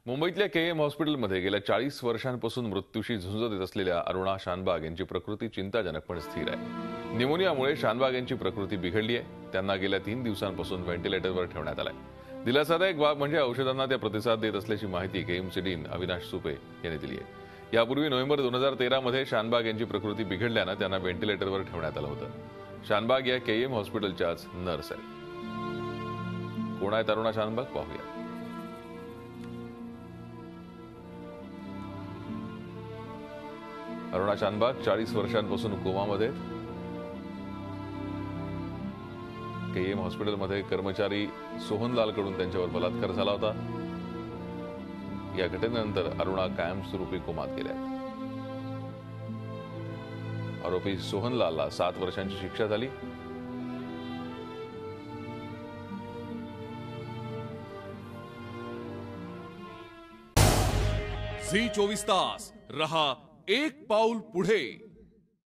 मुंबईतल्या केएम हॉस्पिटलमध्ये गेल्या 40 वर्षांपासून मृत्यूशी झुंज देत असलेल्या अरुणा शानबाग यांची प्रकृती चिंताजनक पण स्थिर आहे। निमोनियामुळे शानबाग यांची प्रकृती बिघडली आहे। त्यांना गेल्या 3 दिवसांपासून व्हेंटिलेटरवर ठेवण्यात आलंय। दिलासादायक बाब म्हणजे औषधांना त्या प्रतिसाद देत असल्याची माहिती केएमचे डीन अविनाश सुपे यांनी दिली आहे। यापूर्वी नोव्हेंबर 2013 मध्ये शानबाग यांची प्रकृती बिघडल्याने त्यांना व्हेंटिलेटरवर ठेवण्यात आलं होतं। शानबाग या केएम हॉस्पिटलच्याच नर्स आहेत। कोण आहेत अरुणा शानबाग पाहूया। अरुणा शानबाग 40 वर्षांपासून कोमामध्ये। केएम हॉस्पिटलमध्ये कर्मचारी सोहनलालकडून त्यांच्यावर बलात्कार झाला होता। या घटनेनंतर अरुणा कायमस्वरूपी कोमात गेल्या। आरोपी सोहनलालला 7 वर्षांची शिक्षा झाली। झी 24 तास रहा एक पाऊल पुढे।